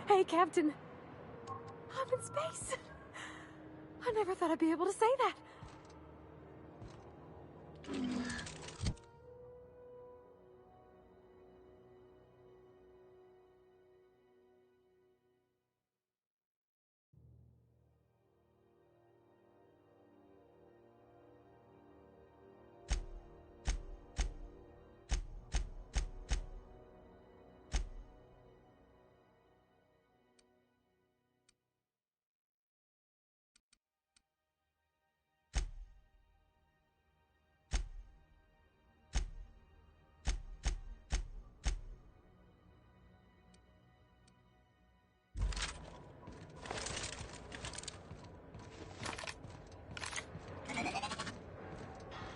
Hey, Captain. I'm in space. I never thought I'd be able to say that.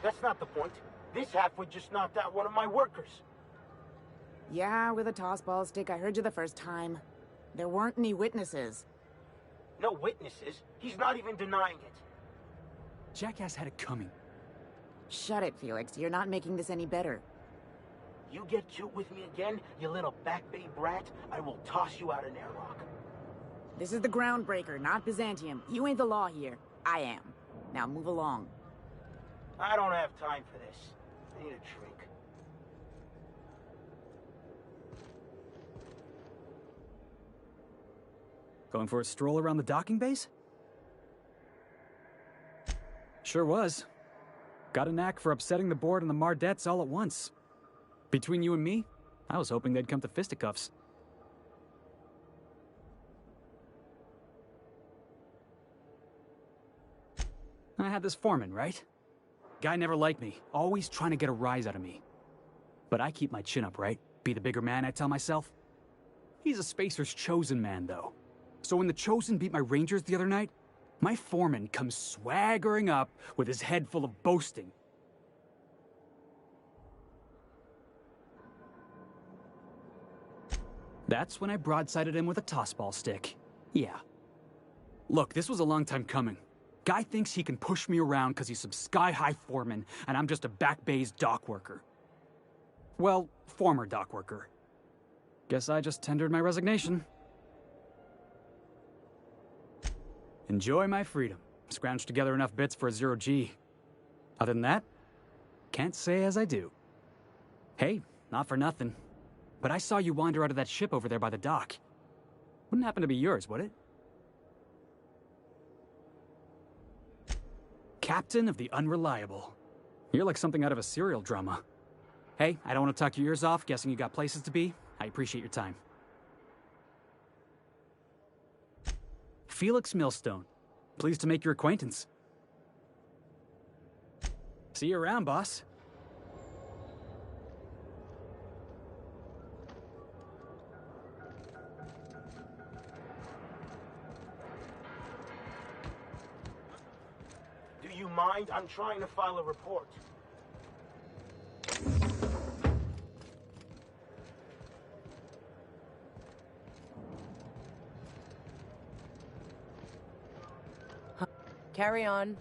That's not the point. This halfwit just knocked out one of my workers. Yeah, with a tossball stick. I heard you the first time. There weren't any witnesses. No witnesses? He's not even denying it. Jackass had it coming. Shut it, Felix. You're not making this any better. You get cute with me again, you little Back Bay brat, I will toss you out an airlock. This is the Groundbreaker, not Byzantium. You ain't the law here. I am. Now move along. I don't have time for this. I need a drink. Going for a stroll around the docking base? Sure was. Got a knack for upsetting the board and the Mardettes all at once. Between you and me, I was hoping they'd come to fisticuffs. I had this foreman, right? Guy never liked me, always trying to get a rise out of me. But I keep my chin up, right? Be the bigger man, I tell myself. He's a Spacer's chosen man, though. So when the Chosen beat my Rangers the other night, my foreman comes swaggering up with his head full of boasting. That's when I broadsided him with a tossball stick. Yeah. Look, this was a long time coming. Guy thinks he can push me around because he's some sky-high foreman, and I'm just a Back Bay's dock worker. Well, former dock worker. Guess I just tendered my resignation. Enjoy my freedom. Scrounged together enough bits for a 0G. Other than that, can't say as I do. Hey, not for nothing, but I saw you wander out of that ship over there by the dock. Wouldn't happen to be yours, would it? Captain of the Unreliable. You're like something out of a serial drama. Hey, I don't want to talk your ears off, guessing you got places to be. I appreciate your time. Felix Millstone. Pleased to make your acquaintance. See you around, boss. Do you mind? I'm trying to file a report. Carry on.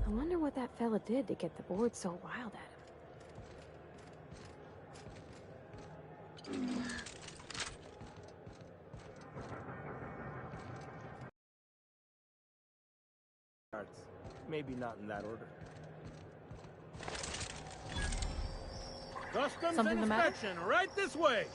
I wonder what that fella did to get the board so wild at him. Maybe not in that order. Customs Something and the matter? inspection, right this way.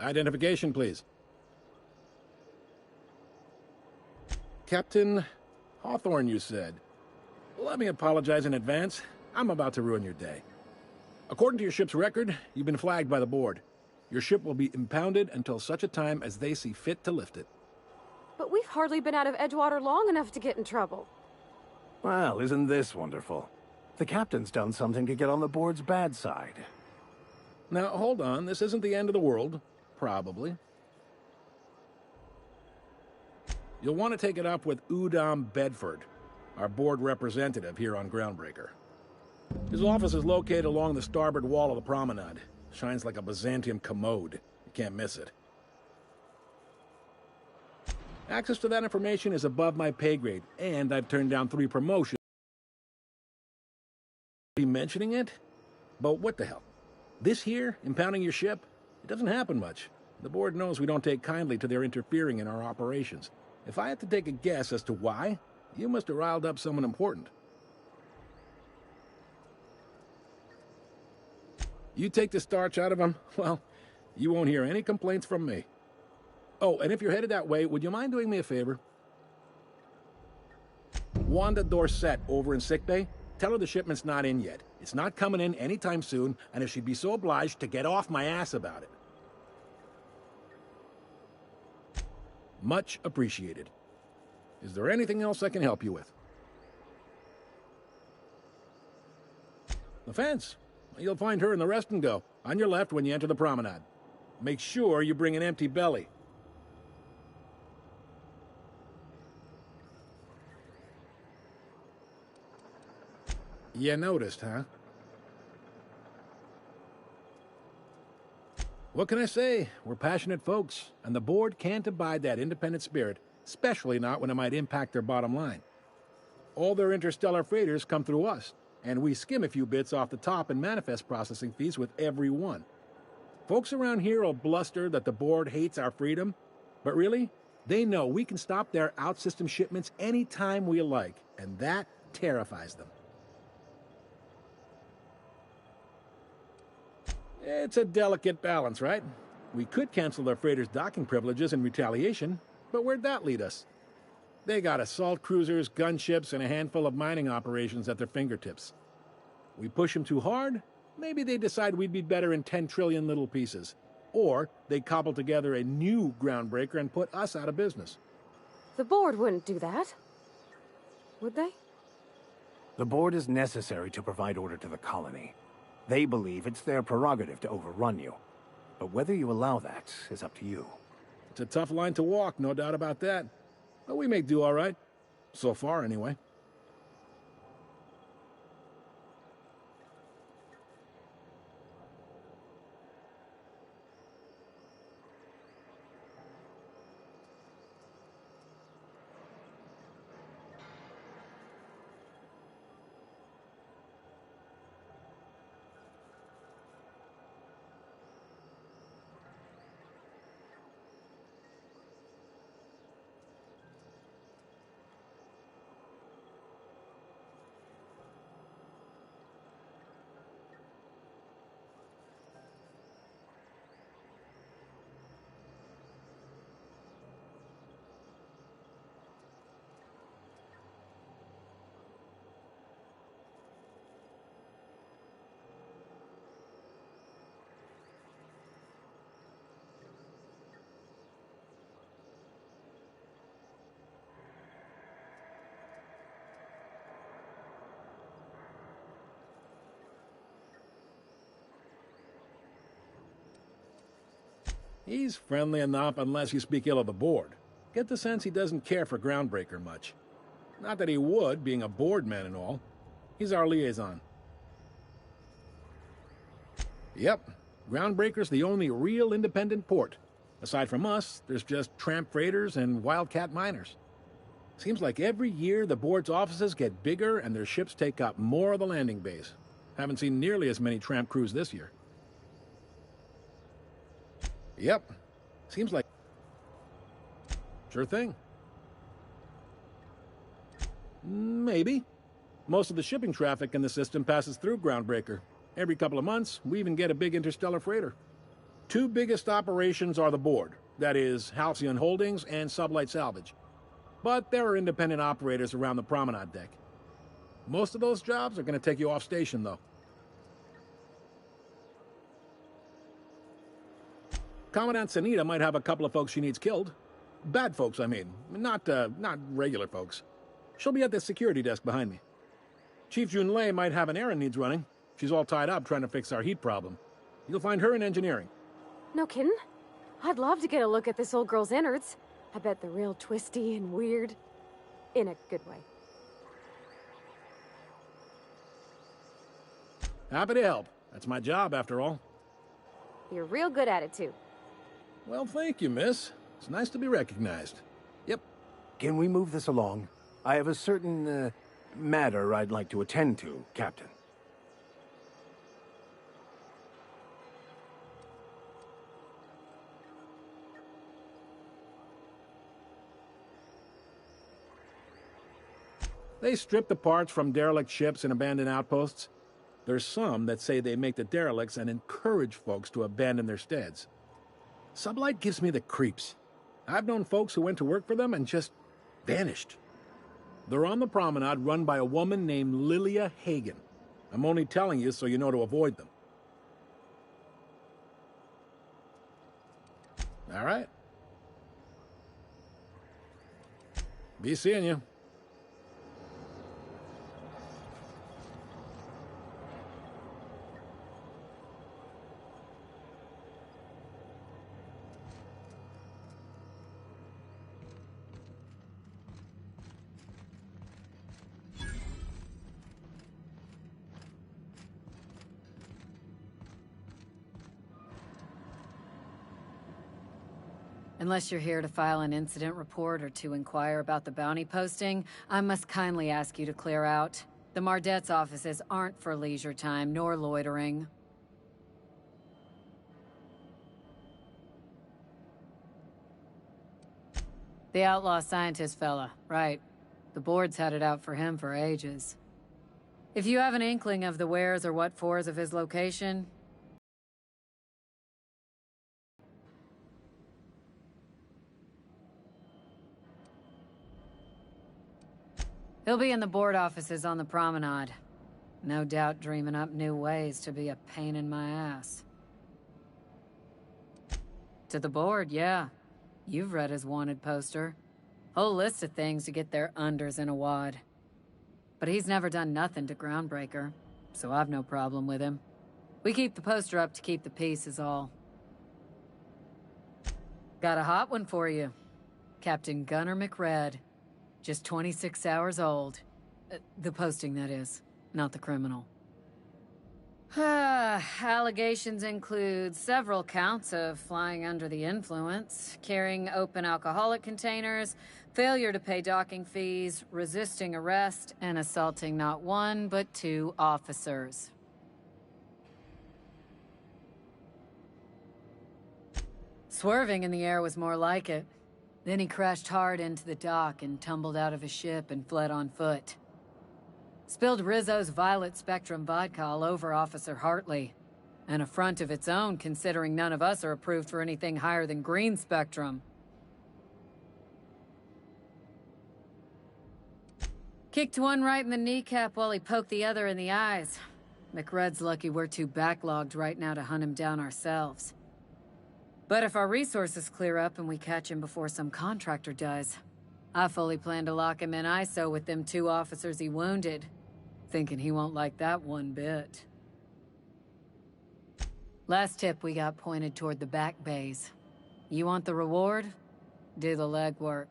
Identification, please. Captain Hawthorne, you said. Let me apologize in advance. I'm about to ruin your day. According to your ship's record, you've been flagged by the board. Your ship will be impounded until such a time as they see fit to lift it. But we've hardly been out of Edgewater long enough to get in trouble. Well, isn't this wonderful? The captain's done something to get on the board's bad side. Now, hold on. This isn't the end of the world. Probably. You'll want to take it up with Udom Bedford, our board representative here on Groundbreaker. His office is located along the starboard wall of the promenade. Shines like a Byzantium commode. You can't miss it. Access to that information is above my pay grade, and I've turned down 3 promotions. Be mentioning it? But what the hell? This here, impounding your ship? It doesn't happen much. The board knows we don't take kindly to their interfering in our operations. If I had to take a guess as to why, you must have riled up someone important. You take the starch out of them, well, you won't hear any complaints from me. Oh, and if you're headed that way, would you mind doing me a favor? Wanda Dorset over in sickbay, tell her the shipment's not in yet. It's not coming in anytime soon, and if she'd be so obliged to get off my ass about it. Much appreciated. Is there anything else I can help you with? The fence. You'll find her in the rest and go, on your left when you enter the promenade. Make sure you bring an empty belly. You noticed, huh? What can I say? We're passionate folks, and the board can't abide that independent spirit, especially not when it might impact their bottom line. All their interstellar freighters come through us, and we skim a few bits off the top in manifest processing fees with every one. Folks around here will bluster that the board hates our freedom, but really, they know we can stop their out-system shipments anytime we like, and that terrifies them. It's a delicate balance, right? We could cancel their freighters' docking privileges in retaliation, but where'd that lead us? They got assault cruisers, gunships, and a handful of mining operations at their fingertips. We push them too hard, maybe they decide we'd be better in 10 trillion little pieces. Or they cobble together a new Groundbreaker and put us out of business. The board wouldn't do that. Would they? The board is necessary to provide order to the colony. They believe it's their prerogative to overrun you. But whether you allow that is up to you. It's a tough line to walk, no doubt about that. But we make do all right. So far, anyway. He's friendly enough unless you speak ill of the board. Get the sense he doesn't care for Groundbreaker much. Not that he would, being a board man and all. He's our liaison. Yep, Groundbreaker's the only real independent port. Aside from us, there's just tramp freighters and wildcat miners. Seems like every year the board's offices get bigger and their ships take up more of the landing base. Haven't seen nearly as many tramp crews this year. Yep. Seems like... Sure thing. Maybe. Most of the shipping traffic in the system passes through Groundbreaker. Every couple of months, we even get a big interstellar freighter. Two biggest operations are the board, that is, Halcyon Holdings and Sublight Salvage. But there are independent operators around the promenade deck. Most of those jobs are going to take you off station, though. Commandant Sanita might have a couple of folks she needs killed. Bad folks, I mean. Not regular folks. She'll be at the security desk behind me. Chief Junlei might have an errand needs running. She's all tied up trying to fix our heat problem. You'll find her in engineering. No kidding? I'd love to get a look at this old girl's innards. I bet they're real twisty and weird. In a good way. Happy to help. That's my job, after all. You're real good at it, too. Well, thank you, miss. It's nice to be recognized. Yep. Can we move this along? I have a certain, matter I'd like to attend to, Captain. They strip the parts from derelict ships and abandoned outposts. There's some that say they make the derelicts and encourage folks to abandon their steads. Sublight gives me the creeps. I've known folks who went to work for them and just vanished. They're on the promenade run by a woman named Lilia Hagen. I'm only telling you so you know to avoid them. All right. Be seeing you. Unless you're here to file an incident report or to inquire about the bounty posting, I must kindly ask you to clear out. The Mardet's offices aren't for leisure time nor loitering. The outlaw scientist fella, right. The board's had it out for him for ages. If you have an inkling of the wheres or what-fors of his location, he'll be in the board offices on the promenade. No doubt dreaming up new ways to be a pain in my ass. To the board, yeah. You've read his wanted poster. Whole list of things to get their unders in a wad. But he's never done nothing to Groundbreaker, so I've no problem with him. We keep the poster up to keep the peace is all. Got a hot one for you. Captain Gunnar McRed. Just 26 hours old. The posting, that is, not the criminal. Allegations include several counts of flying under the influence, carrying open alcoholic containers, failure to pay docking fees, resisting arrest, and assaulting not one, but 2 officers. Swerving in the air was more like it. Then he crashed hard into the dock and tumbled out of his ship and fled on foot. Spilled Rizzo's Violet Spectrum vodka all over Officer Hartley. An affront of its own, considering none of us are approved for anything higher than green spectrum. Kicked one right in the kneecap while he poked the other in the eyes. McRed's lucky we're too backlogged right now to hunt him down ourselves. But if our resources clear up and we catch him before some contractor does, I fully plan to lock him in ISO with them 2 officers he wounded. Thinking he won't like that one bit. Last tip we got pointed toward the back bays. You want the reward? Do the legwork.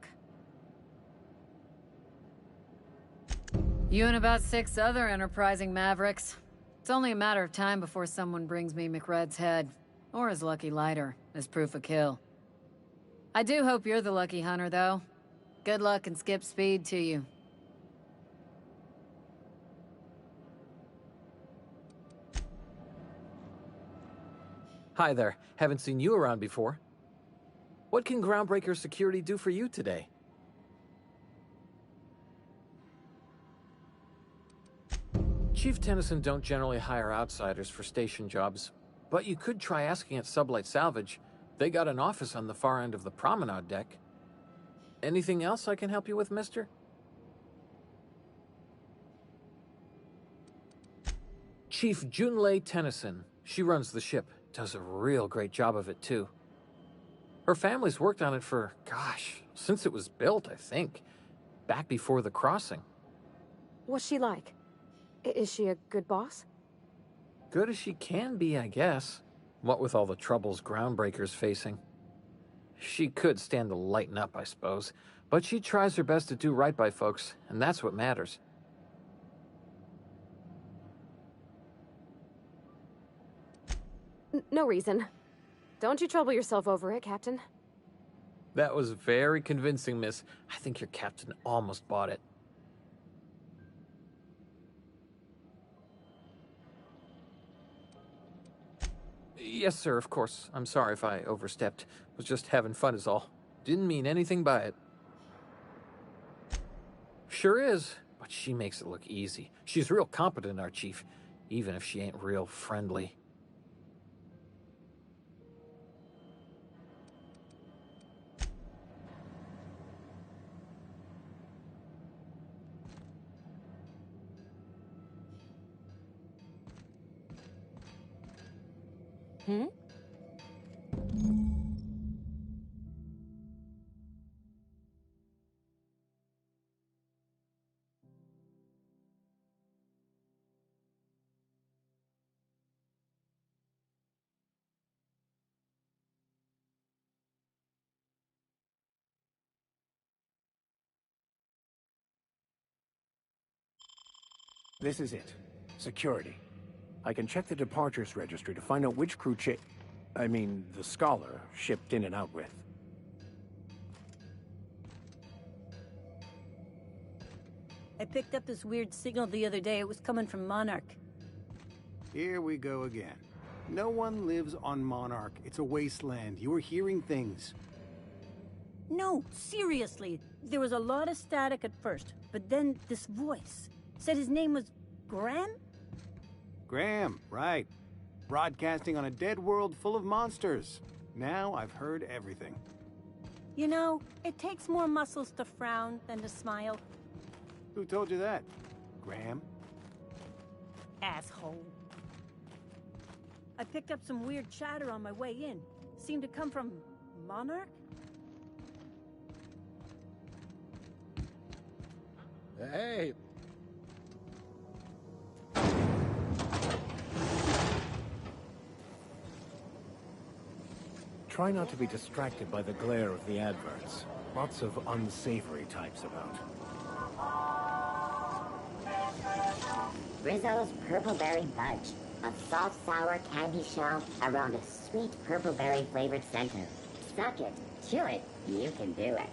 You and about 6 other enterprising mavericks. It's only a matter of time before someone brings me McRed's head, or his lucky lighter, as proof of kill. I do hope you're the lucky hunter, though. Good luck and skip speed to you. Hi there. Haven't seen you around before. What can Groundbreaker Security do for you today? Chief Tennyson don't generally hire outsiders for station jobs. But you could try asking at Sublight Salvage. They got an office on the far end of the promenade deck. Anything else I can help you with, mister? Chief Junlei Tennyson. She runs the ship. Does a real great job of it, too. Her family's worked on it for, gosh, since it was built, I think. Back before the crossing. What's she like? Is she a good boss? Good as she can be, I guess. What with all the troubles Groundbreaker's facing. She could stand to lighten up, I suppose. But she tries her best to do right by folks, and that's what matters. No reason. Don't you trouble yourself over it, Captain. That was very convincing, miss. I think your captain almost bought it. Yes, sir, of course. I'm sorry if I overstepped. Was just having fun is all. Didn't mean anything by it. Sure is, but she makes it look easy. She's real competent, our chief, even if she ain't real friendly. Hmm? This is it. Security. I can check the departures registry to find out which crew the Scholar shipped in and out with. I picked up this weird signal the other day. It was coming from Monarch. Here we go again. No one lives on Monarch. It's a wasteland. You were hearing things. No, seriously. There was a lot of static at first, but then this voice said his name was Graham? Graham, right. Broadcasting on a dead world full of monsters. Now I've heard everything. You know, it takes more muscles to frown than to smile. Who told you that? Graham? Asshole. I picked up some weird chatter on my way in. Seemed to come from Monarch? Hey! Try not to be distracted by the glare of the adverts. Lots of unsavory types about. Rizzo's Purpleberry Fudge. A soft, sour candy shell around a sweet purpleberry flavored center. Suck it, chew it, you can do it.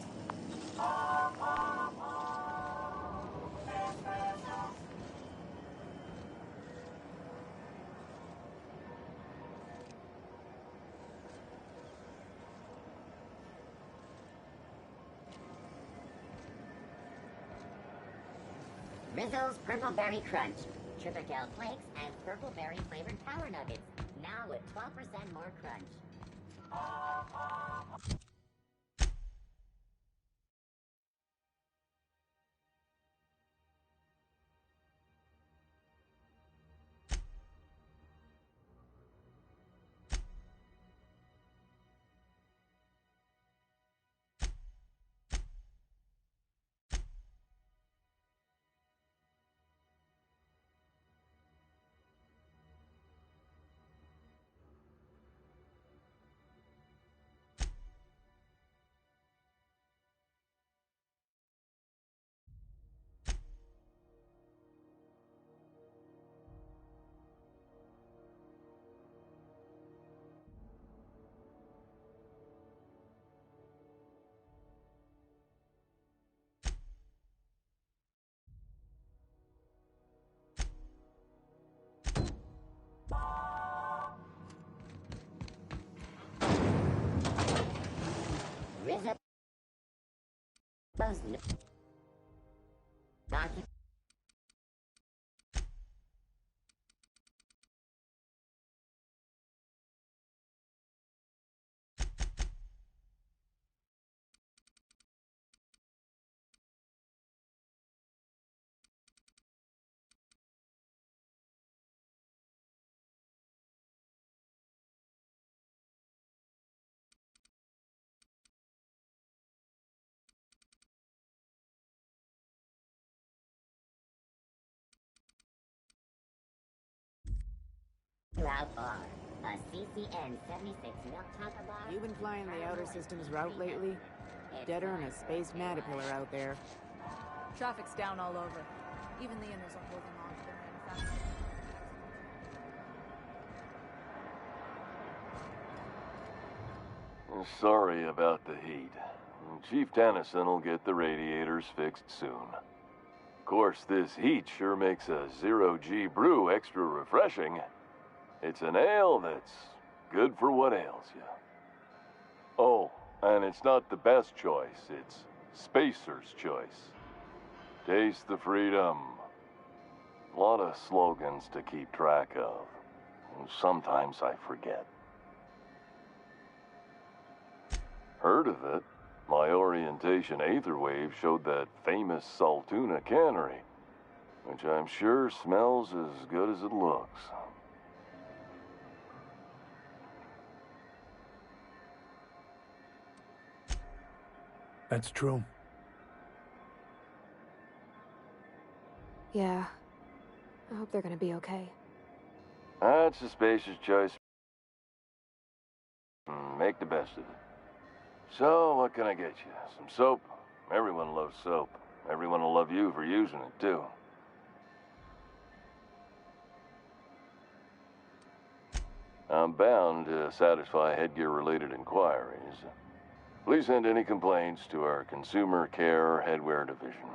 Rizzo's Purpleberry Crunch. Tripadel Flakes and Purpleberry flavored Power Nuggets. Now with 12% more crunch. Rizzo's Route R, a CCN 76 milk chocolate bar. You been flying the outer systems route lately? Deader than a space caterpillar out there. Traffic's down all over. Even the inners are holding on to their manufacturing. Sorry about the heat. Chief Tennyson will get the radiators fixed soon. Of course, this heat sure makes a zero-G brew extra refreshing. It's an ale that's good for what ails you. Oh, and it's not the best choice, it's Spacer's choice. Taste the freedom. A lot of slogans to keep track of. Sometimes I forget. Heard of it? My orientation aetherwave showed that famous Saltuna cannery, which I'm sure smells as good as it looks. That's true. Yeah. I hope they're gonna be okay. That's a spacer's choice. Make the best of it. So, what can I get you? Some soap? Everyone loves soap. Everyone will love you for using it, too. I'm bound to satisfy headgear-related inquiries. Please send any complaints to our Consumer Care Headwear Division.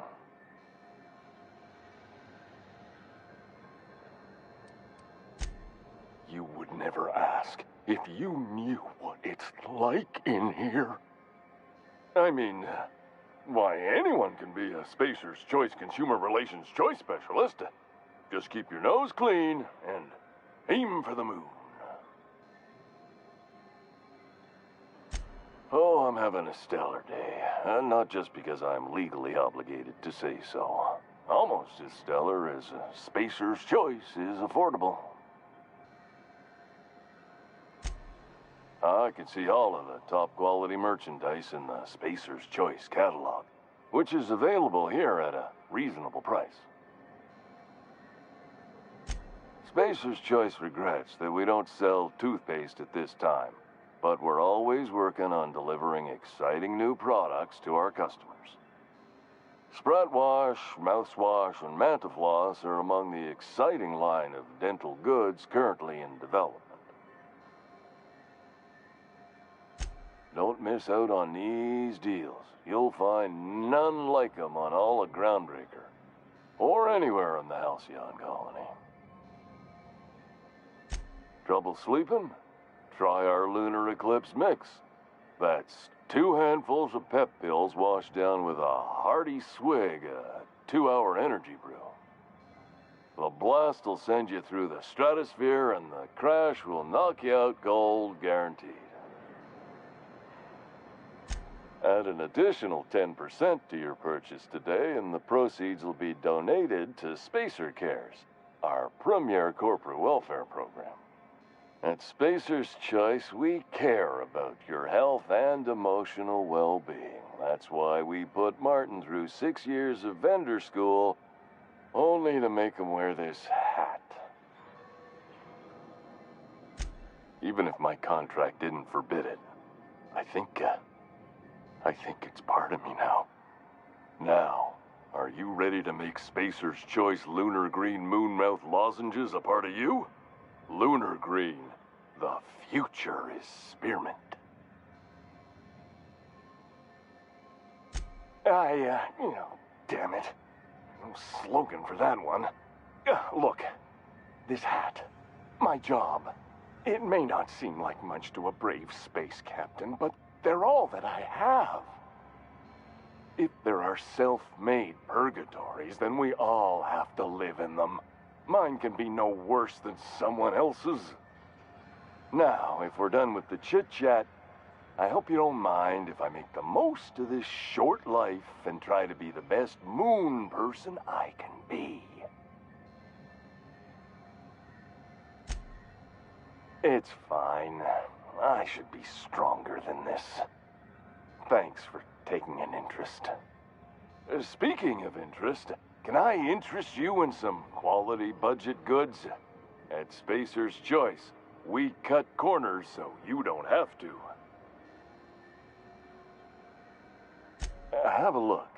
You would never ask if you knew what it's like in here. I mean, why, anyone can be a Spacer's Choice Consumer Relations Choice Specialist. Just keep your nose clean and aim for the moon. Oh, I'm having a stellar day. Not just because I'm legally obligated to say so. Almost as stellar as a Spacer's Choice is affordable. I can see all of the top quality merchandise in the Spacer's Choice catalog, which is available here at a reasonable price. Spacer's Choice regrets that we don't sell toothpaste at this time, but we're always working on delivering exciting new products to our customers. Sprat Wash, Mouthwash, and Mantafloss are among the exciting line of dental goods currently in development. Don't miss out on these deals. You'll find none like them on all of Groundbreaker, or anywhere in the Halcyon colony. Trouble sleeping? Try our Lunar Eclipse Mix. That's 2 handfuls of pep pills washed down with a hearty swig of 2-hour energy brew. The blast will send you through the stratosphere, and the crash will knock you out cold, guaranteed. Add an additional 10% to your purchase today, and the proceeds will be donated to Spacer Cares, our premier corporate welfare program. At Spacer's Choice, we care about your health and emotional well-being. That's why we put Martin through 6 years of vendor school, only to make him wear this hat. Even if my contract didn't forbid it, I think it's part of me now. Now, are you ready to make Spacer's Choice Lunar Green Moonmouth lozenges a part of you? Lunar Green, the future is spearmint. Damn it. No slogan for that one. Look, this hat, my job. It may not seem like much to a brave space captain, but they're all that I have. If there are self-made purgatories, then we all have to live in them. Mine can be no worse than someone else's. Now, if we're done with the chit-chat, I hope you don't mind if I make the most of this short life and try to be the best moon person I can be. It's fine. I should be stronger than this. Thanks for taking an interest. Speaking of interest, can I interest you in some quality budget goods? At Spacer's Choice, we cut corners so you don't have to. Have a look.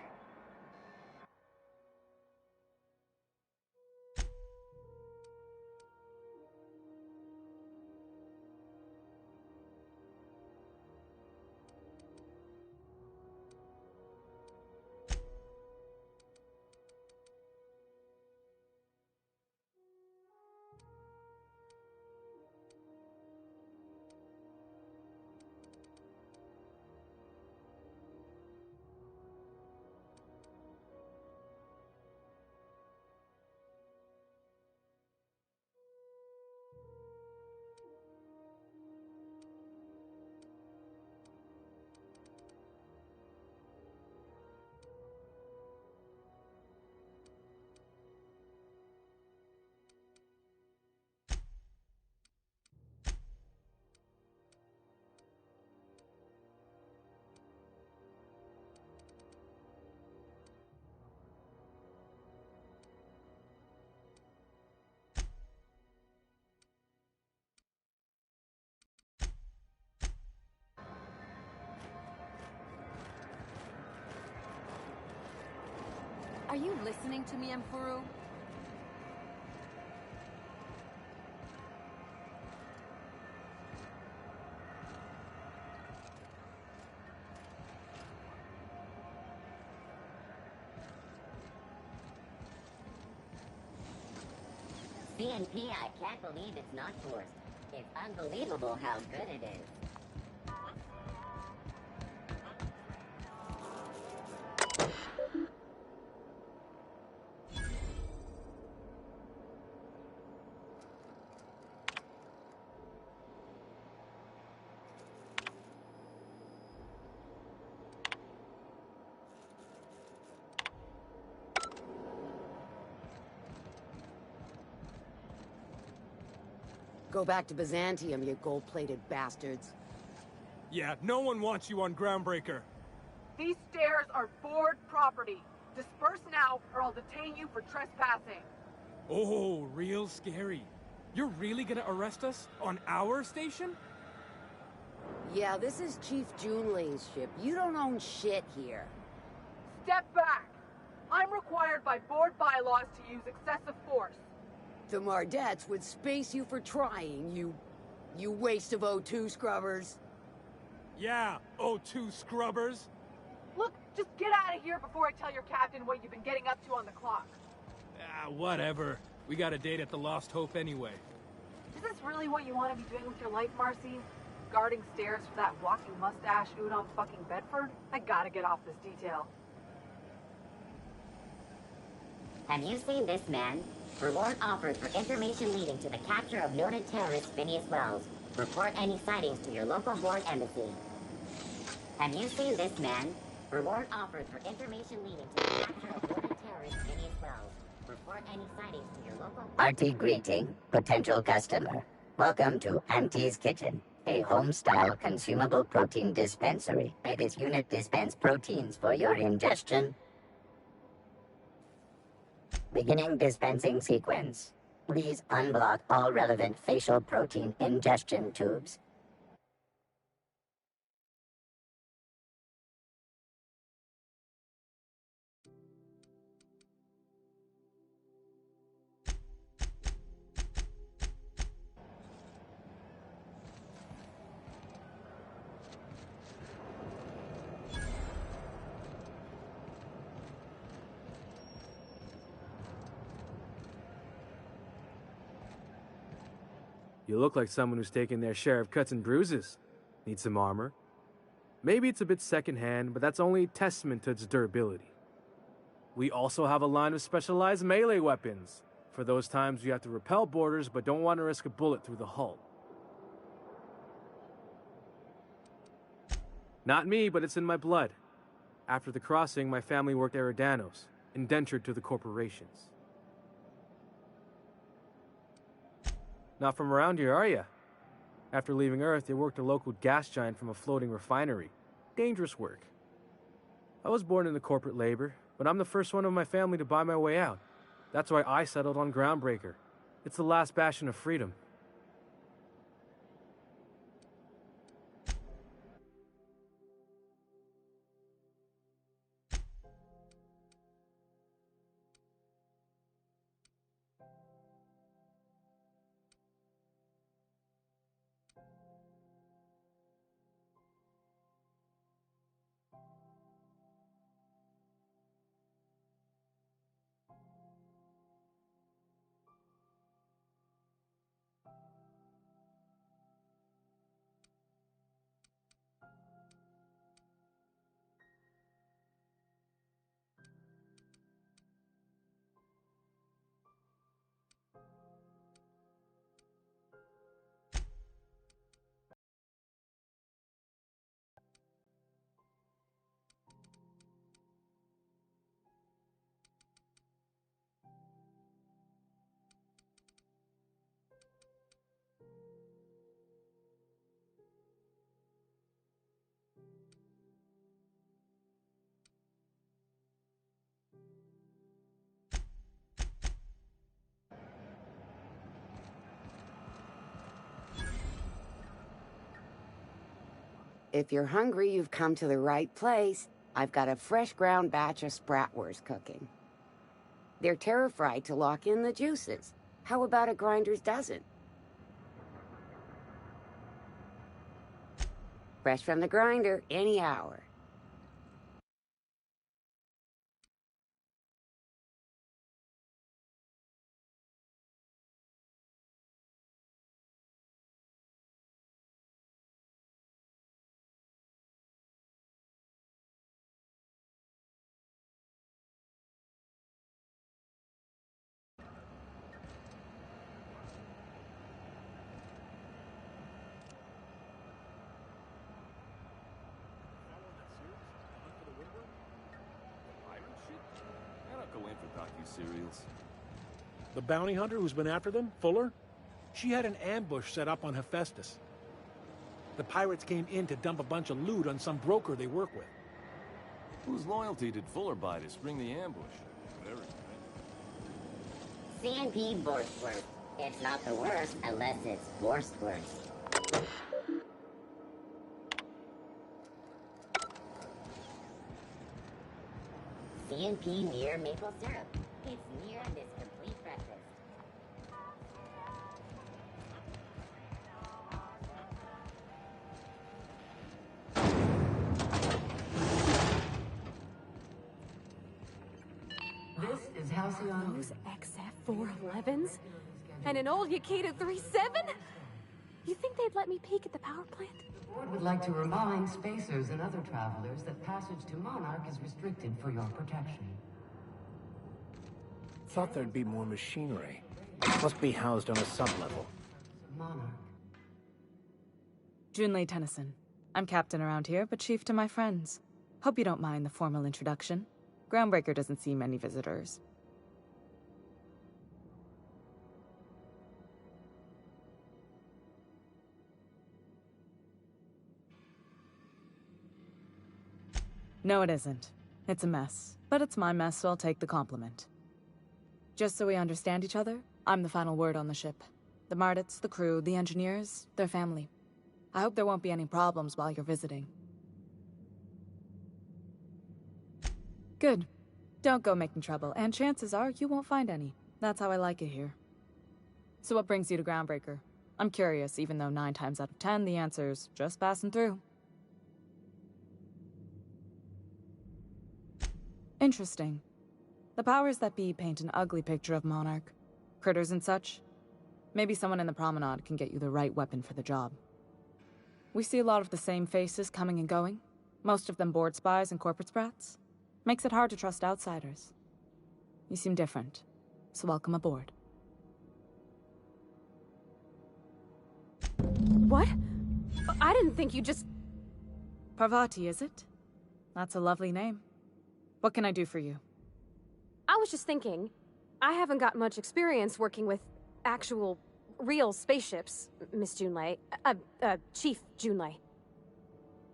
Are you listening to me, Emperor? CNP, I can't believe it's not forced. It's unbelievable how good it is. Go back to Byzantium, you gold-plated bastards. Yeah, no one wants you on Groundbreaker. These stairs are board property. Disperse now, or I'll detain you for trespassing. Oh, real scary. You're really gonna arrest us on our station? Yeah, this is Chief Junlei's ship. You don't own shit here. Step back! I'm required by board bylaws to use excessive force. The Mardettes would space you for trying, you waste of O2 scrubbers. Yeah, O2 scrubbers. Look, just get out of here before I tell your captain what you've been getting up to on the clock. Ah, whatever. We got a date at the Lost Hope anyway. Is this really what you want to be doing with your life, Marcy? Guarding stairs for that walking mustache Udon fucking Bedford? I gotta get off this detail. Have you seen this man? Reward offered for information leading to the capture of noted terrorist Phineas Wells. Report any sightings to your local board embassy. Have you seen this man? Reward offered for information leading to the capture of noted terrorist Phineas Wells. Report any sightings to your local... Artie greeting, potential customer. Welcome to Auntie's Kitchen, a home-style consumable protein dispensary. May this unit dispense proteins for your ingestion. Beginning dispensing sequence. Please unblock all relevant facial protein ingestion tubes. You look like someone who's taken their share of cuts and bruises. Need some armor? Maybe it's a bit secondhand, but that's only a testament to its durability. We also have a line of specialized melee weapons, for those times you have to repel boarders but don't want to risk a bullet through the hull. Not me, but it's in my blood. After the crossing, my family worked Eridanos, indentured to the corporations. Not from around here, are you? After leaving Earth, you worked a local gas giant from a floating refinery. Dangerous work. I was born into corporate labor, but I'm the first one of my family to buy my way out. That's why I settled on Groundbreaker. It's the last bastion of freedom. If you're hungry, you've come to the right place. I've got a fresh ground batch of spratwurst cooking. They're terra-fried to lock in the juices. How about a grinder's dozen? Fresh from the grinder, any hour. I don't go in for docu-serials. The bounty hunter who's been after them, Fuller? She had an ambush set up on Hephaestus. The pirates came in to dump a bunch of loot on some broker they work with. Whose loyalty did Fuller buy to spring the ambush? Very C&P Borstworth. It's not the worst unless it's Borstworth. C&P near maple syrup. It's near this complete breakfast. This is Halcyon. Those XF411s? And an old Yakita 37? You think they'd let me peek at the power plant? The board would like to remind spacers and other travelers that passage to Monarch is restricted for your protection. Thought there'd be more machinery. Must be housed on a sublevel. Monarch. Junlei Tennyson. I'm captain around here, but chief to my friends. Hope you don't mind the formal introduction. Groundbreaker doesn't see many visitors. No, it isn't. It's a mess. But it's my mess, so I'll take the compliment. Just so we understand each other, I'm the final word on the ship. The Mardits, the crew, the engineers, their family. I hope there won't be any problems while you're visiting. Good. Don't go making trouble, and chances are you won't find any. That's how I like it here. So what brings you to Groundbreaker? I'm curious, even though 9 times out of 10 the answer's just passing through. Interesting. The powers that be paint an ugly picture of Monarch. Critters and such. Maybe someone in the promenade can get you the right weapon for the job. We see a lot of the same faces coming and going. Most of them board spies and corporate sprats. Makes it hard to trust outsiders. You seem different, so welcome aboard. What? I didn't think you just... Parvati, is it? That's a lovely name. What can I do for you? I was just thinking, I haven't got much experience working with actual, real spaceships, Miss Junlei. Chief Junlei.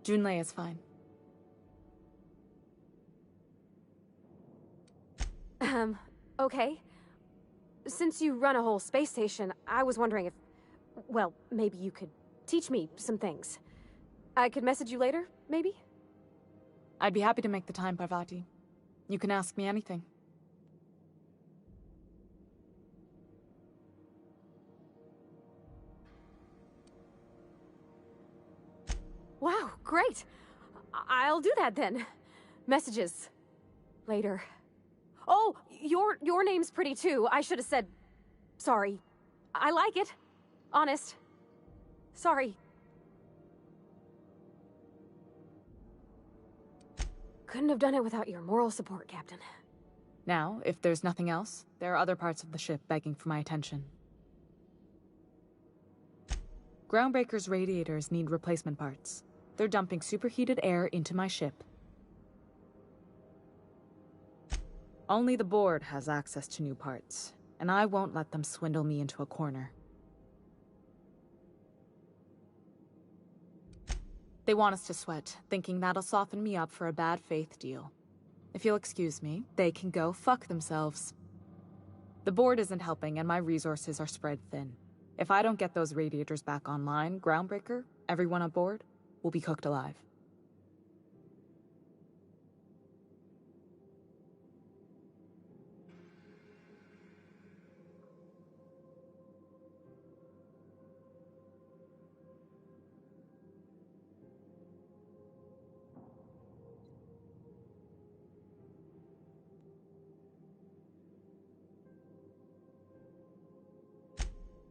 Junlei is fine. Okay. since you run a whole space station, I was wondering if, well, maybe you could teach me some things. I could message you later, maybe? I'd be happy to make the time, Parvati. You can ask me anything. Wow, great! I'll do that then. Messages. Later. Oh, your name's pretty too. I should have said... Sorry. I like it. Honest. Sorry. Couldn't have done it without your moral support, Captain. Now, if there's nothing else, there are other parts of the ship begging for my attention. Groundbreaker's radiators need replacement parts. They're dumping superheated air into my ship. Only the board has access to new parts, and I won't let them swindle me into a corner. They want us to sweat, thinking that'll soften me up for a bad faith deal. If you'll excuse me, they can go fuck themselves. The board isn't helping, and my resources are spread thin. If I don't get those radiators back online, Groundbreaker, everyone on board, will be cooked alive.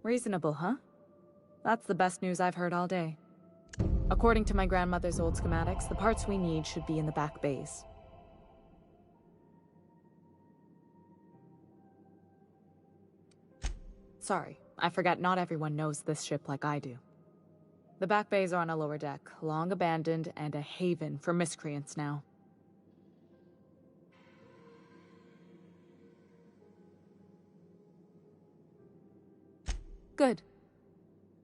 Reasonable, huh? That's the best news I've heard all day. According to my grandmother's old schematics, the parts we need should be in the back bays. Sorry, I forgot not everyone knows this ship like I do. The back bays are on a lower deck, long abandoned and a haven for miscreants now. Good.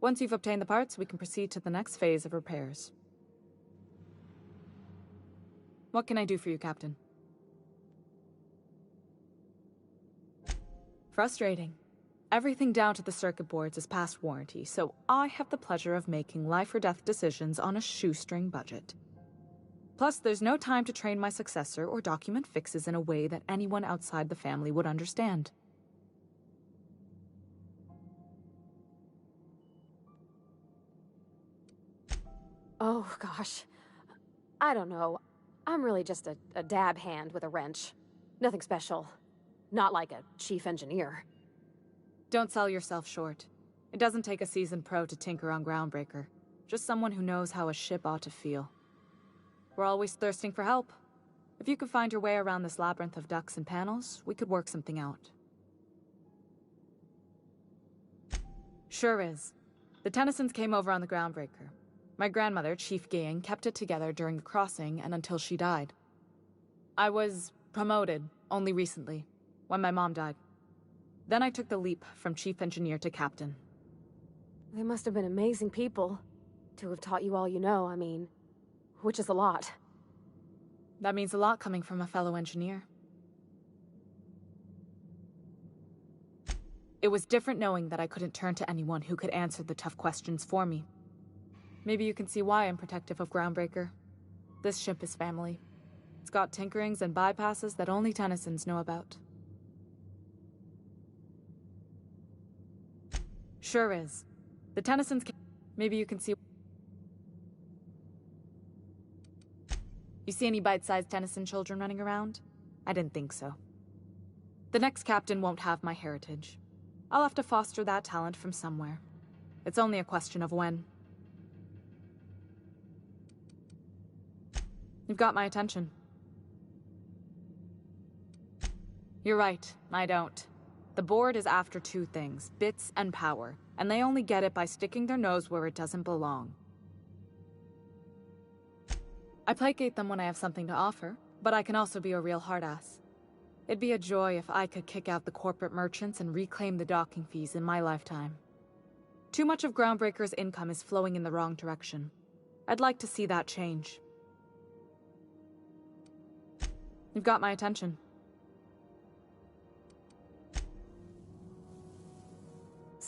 Once you've obtained the parts, we can proceed to the next phase of repairs. What can I do for you, Captain? Frustrating. Everything down to the circuit boards is past warranty, so I have the pleasure of making life-or-death decisions on a shoestring budget. Plus, there's no time to train my successor or document fixes in a way that anyone outside the family would understand. Oh, gosh. I don't know. I'm really just a dab hand with a wrench. Nothing special. Not like a chief engineer. Don't sell yourself short. It doesn't take a seasoned pro to tinker on Groundbreaker. Just someone who knows how a ship ought to feel. We're always thirsting for help. If you could find your way around this labyrinth of ducts and panels, we could work something out. Sure is. The Tennysons came over on the Groundbreaker. My grandmother, Chief Gaying, kept it together during the crossing and until she died. I was promoted only recently, when my mom died. Then I took the leap from chief engineer to captain. They must have been amazing people to have taught you all you know, I mean, which is a lot. That means a lot coming from a fellow engineer. It was different knowing that I couldn't turn to anyone who could answer the tough questions for me. Maybe you can see why I'm protective of Groundbreaker. This ship is family. It's got tinkerings and bypasses that only Tennysons know about. Sure is. The Tennysons can... Maybe you can see... You see any bite-sized Tennyson children running around? I didn't think so. The next captain won't have my heritage. I'll have to foster that talent from somewhere. It's only a question of when. You've got my attention. You're right, I don't. The board is after two things, bits and power, and they only get it by sticking their nose where it doesn't belong. I placate them when I have something to offer, but I can also be a real hard-ass. It'd be a joy if I could kick out the corporate merchants and reclaim the docking fees in my lifetime. Too much of Groundbreaker's income is flowing in the wrong direction. I'd like to see that change. You've got my attention.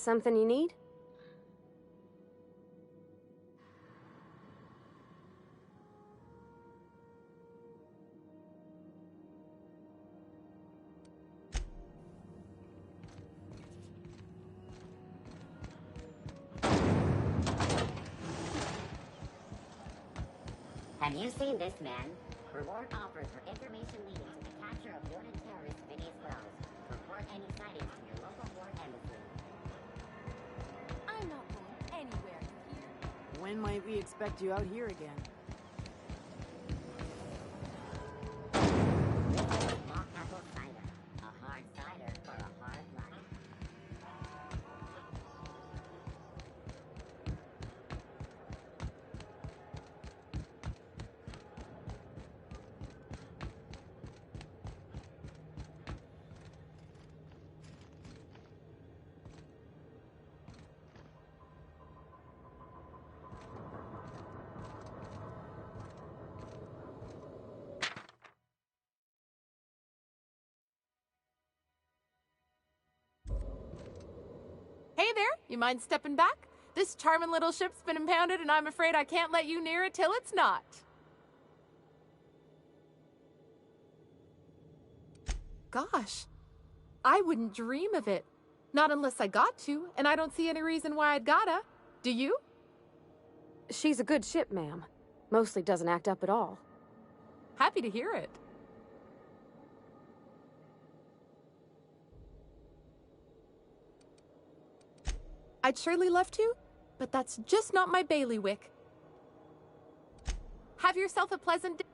Something you need? Have you seen this man? Reward offered for information leading to the capture of noted terrorist Phineas Wells. Report any sightings to your local foreign embassy. I'm not going anywhere here. When might we expect you out here again? Mock apple cider. A hard cider for a hard life. Hey there, you mind stepping back? This charming little ship's been impounded and I'm afraid I can't let you near it till it's not. Gosh, I wouldn't dream of it. Not unless I got to, and I don't see any reason why I'd gotta. Do you? She's a good ship, ma'am. Mostly doesn't act up at all. Happy to hear it. I'd surely love to, but that's just not my bailiwick. Have yourself a pleasant day.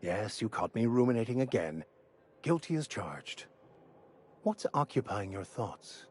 Yes, you caught me ruminating again. Guilty as charged. What's occupying your thoughts?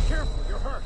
Careful, you're hurt.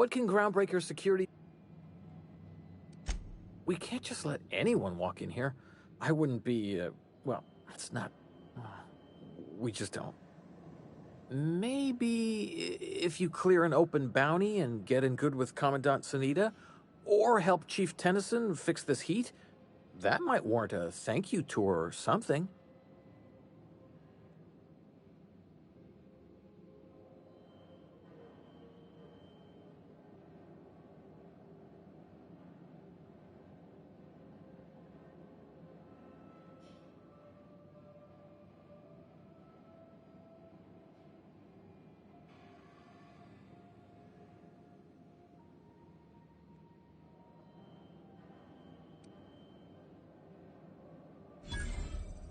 What can groundbreaker security... We can't just let anyone walk in here. I wouldn't be, well, it's not... we just don't. Maybe if you clear an open bounty and get in good with Commandant Sunita, or help Chief Tennyson fix this heat, that might warrant a thank you tour or something.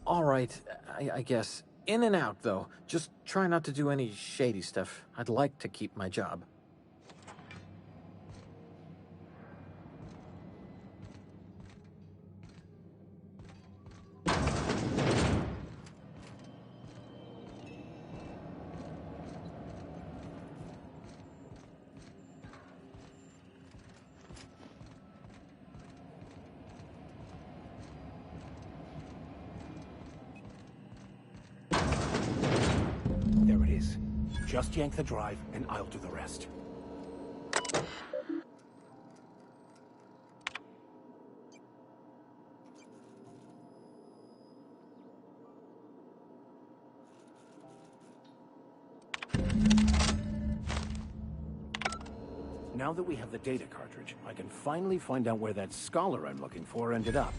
All right, I guess. In and out, though. Just try not to do any shady stuff. I'd like to keep my job. There it is. Just yank the drive, and I'll do the rest. Now that we have the data cartridge, I can finally find out where that scholar I'm looking for ended up.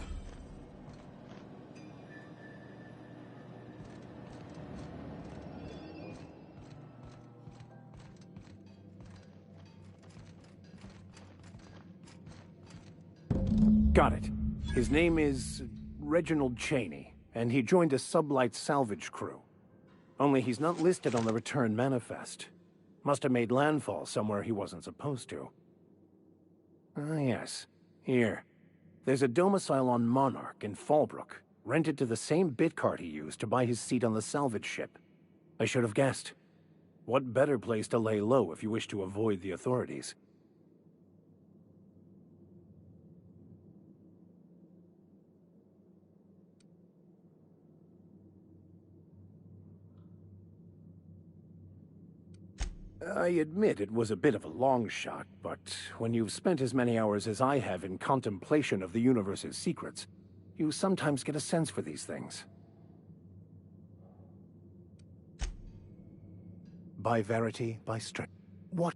Got it. His name is Reginald Cheney, and he joined a sublight salvage crew. Only he's not listed on the return manifest. Must have made landfall somewhere he wasn't supposed to. Ah, yes. Here. There's a domicile on Monarch in Fallbrook, rented to the same bit card he used to buy his seat on the salvage ship. I should have guessed. What better place to lay low if you wish to avoid the authorities? I admit it was a bit of a long shot, but when you've spent as many hours as I have in contemplation of the universe's secrets, you sometimes get a sense for these things. By verity, by strength. What?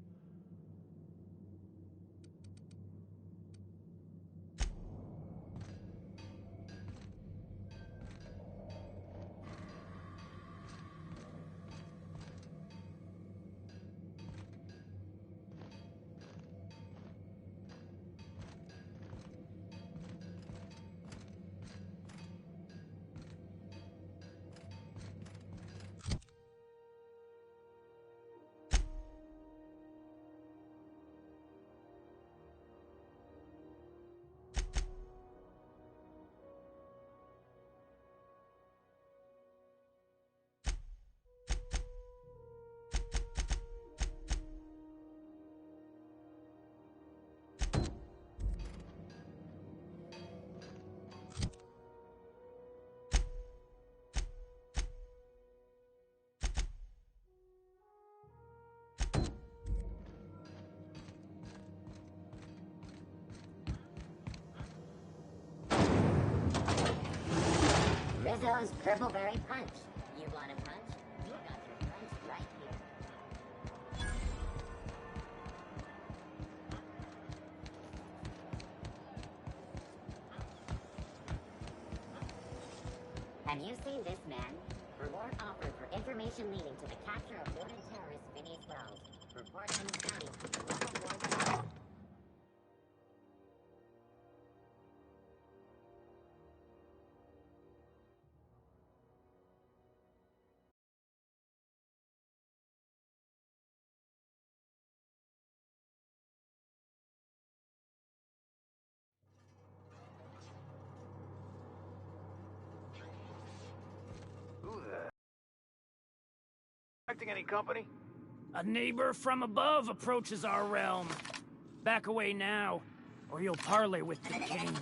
Rizzo's Purpleberry Punch. You want a punch? You got your punch right here. Have you seen this man? Reward offered for information leading to the capture of noted terrorist Phineas Wells. Report any sightings to your local ward. Who the... Expecting any company? A neighbor from above approaches our realm. Back away now, or you'll parley with the king.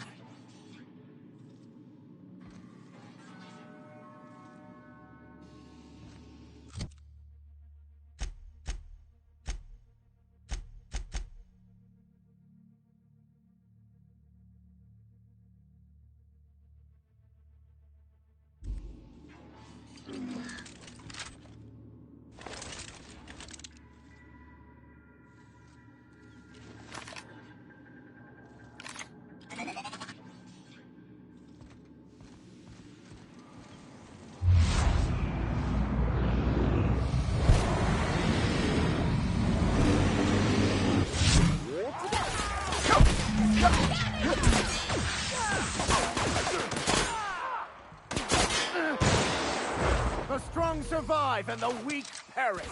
The strong survive and the weak perish.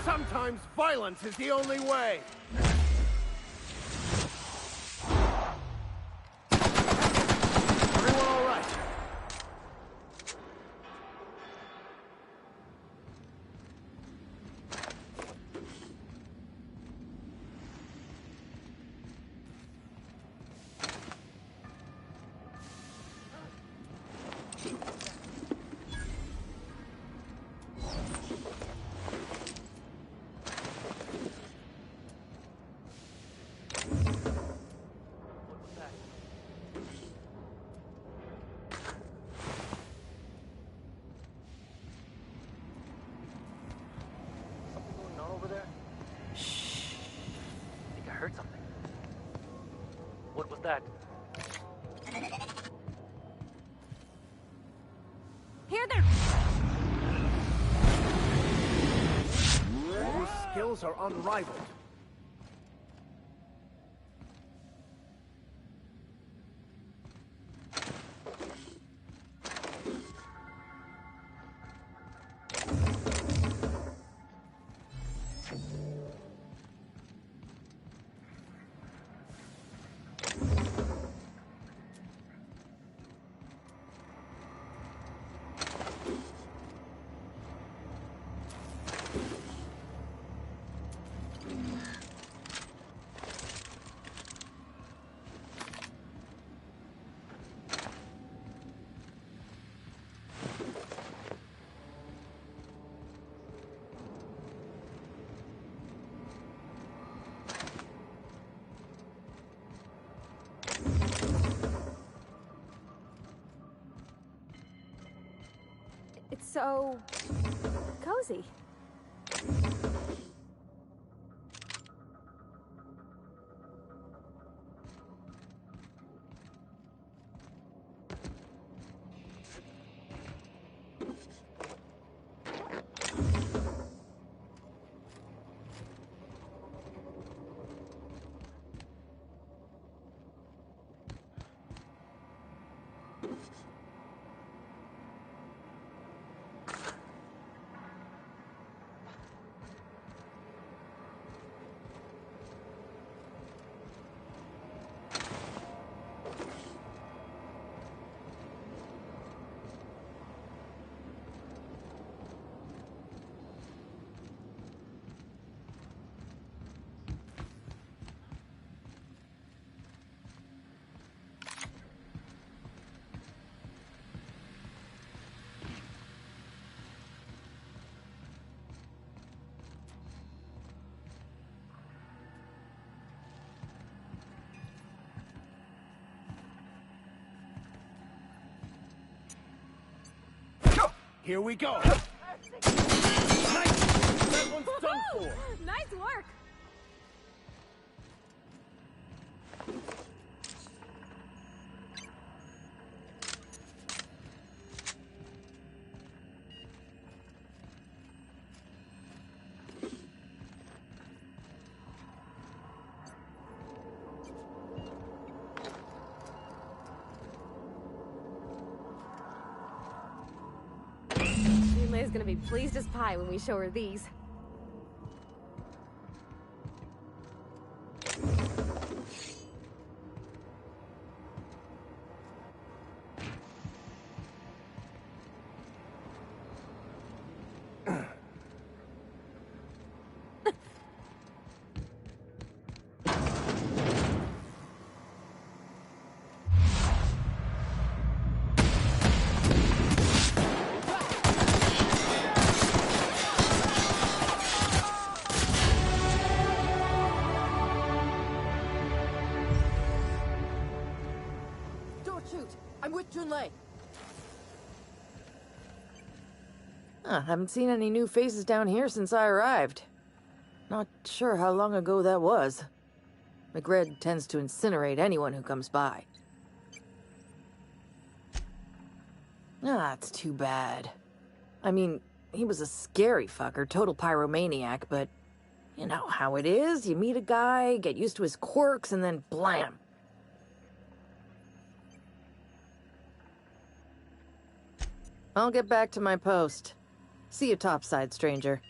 Sometimes violence is the only way. Everyone all right? Over there? Shh. I think I heard something. What was that? Here there! Your skills are unrivaled. It's so cozy. Here we go. Nice. That one's done for. Nice work. Junlei's gonna be pleased as pie when we show her these. Don't shoot! I'm with Junlei! Haven't seen any new faces down here since I arrived. Not sure how long ago that was. McRed tends to incinerate anyone who comes by. It's too bad. I mean, he was a scary fucker, total pyromaniac, but you know how it is. You meet a guy, get used to his quirks, and then blam. I'll get back to my post. See you topside, stranger.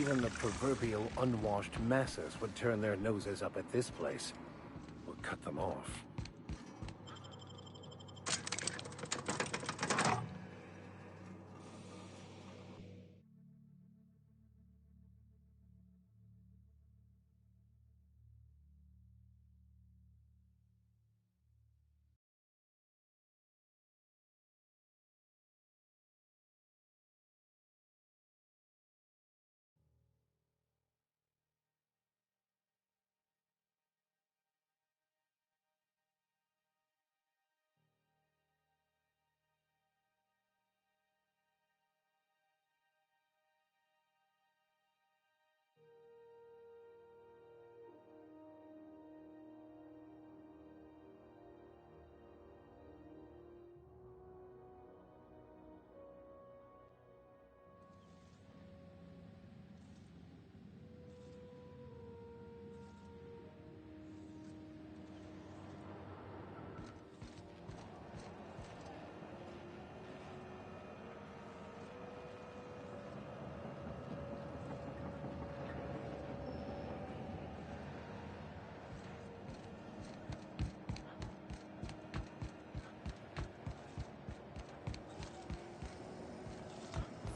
Even the proverbial unwashed masses would turn their noses up at this place. We'll cut them off.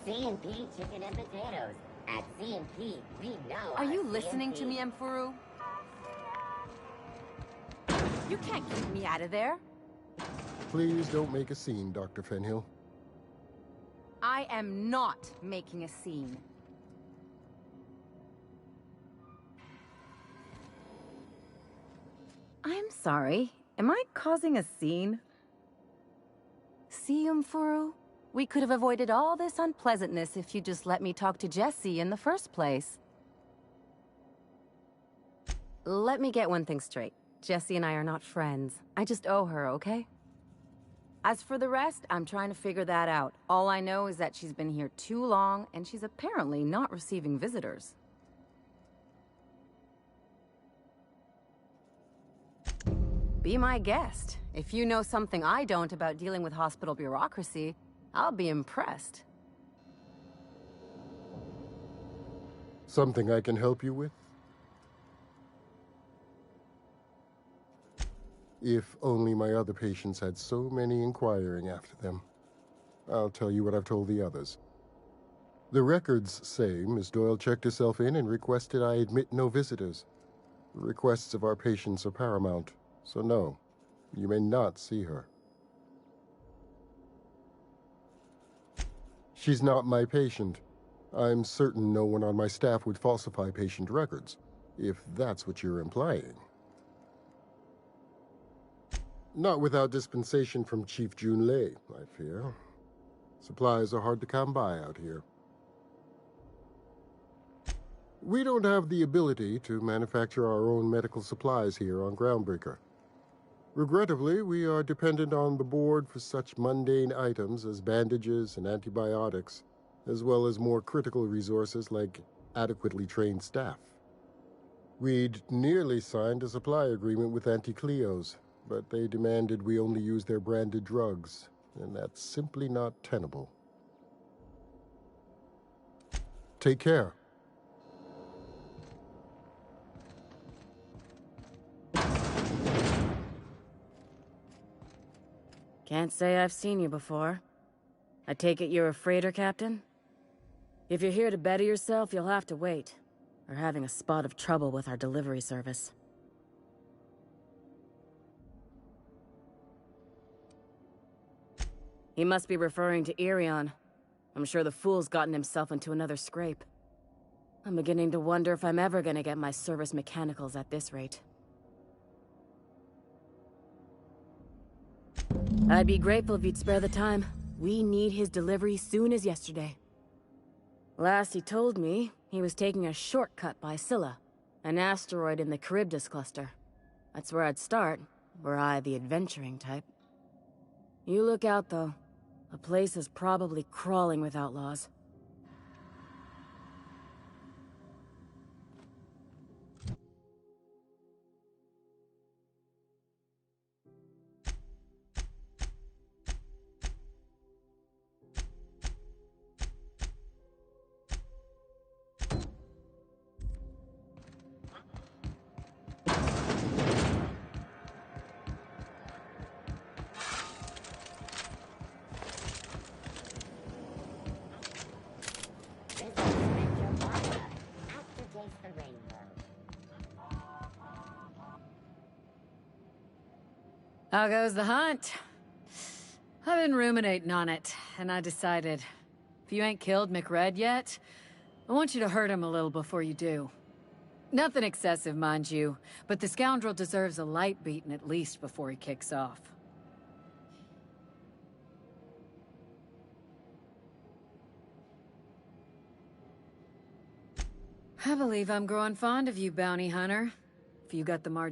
C&P chicken and potatoes. At C&P, we know Are our you listening to C&P. me, Emfuru? You can't keep me out of there. Please don't make a scene, Dr. Fenhill. I am not making a scene. I'm sorry. Am I causing a scene? See, Emfuru? We could have avoided all this unpleasantness if you just let me talk to Jesse in the first place. Let me get one thing straight. Jesse and I are not friends. I just owe her, okay? As for the rest, I'm trying to figure that out. All I know is that she's been here too long, and she's apparently not receiving visitors. Be my guest. If you know something I don't about dealing with hospital bureaucracy, I'll be impressed. Something I can help you with? If only my other patients had so many inquiring after them. I'll tell you what I've told the others. The records say Miss Doyle checked herself in and requested I admit no visitors. The requests of our patients are paramount, so no, you may not see her. She's not my patient. I'm certain no one on my staff would falsify patient records, if that's what you're implying. Not without dispensation from Chief Junlei, I fear. Supplies are hard to come by out here. We don't have the ability to manufacture our own medical supplies here on Groundbreaker. Regrettably, we are dependent on the board for such mundane items as bandages and antibiotics, as well as more critical resources like adequately trained staff. We'd nearly signed a supply agreement with Anti-Cleos, but they demanded we only use their branded drugs, and that's simply not tenable. Take care. Can't say I've seen you before. I take it you're a freighter captain? If you're here to better yourself, you'll have to wait. We're having a spot of trouble with our delivery service. He must be referring to Irion. I'm sure the fool's gotten himself into another scrape. I'm beginning to wonder if I'm ever gonna get my service mechanicals at this rate. I'd be grateful if you'd spare the time. We need his delivery soon as yesterday. Last he told me, he was taking a shortcut by Scylla, an asteroid in the Charybdis cluster. That's where I'd start, were I the adventuring type. You look out, though. The place is probably crawling with outlaws. How goes the hunt? I've been ruminating on it, and I decided, if you ain't killed McRed yet, I want you to hurt him a little before you do. Nothing excessive, mind you, but the scoundrel deserves a light beating at least before he kicks off. I believe I'm growing fond of you, bounty hunter. If you got the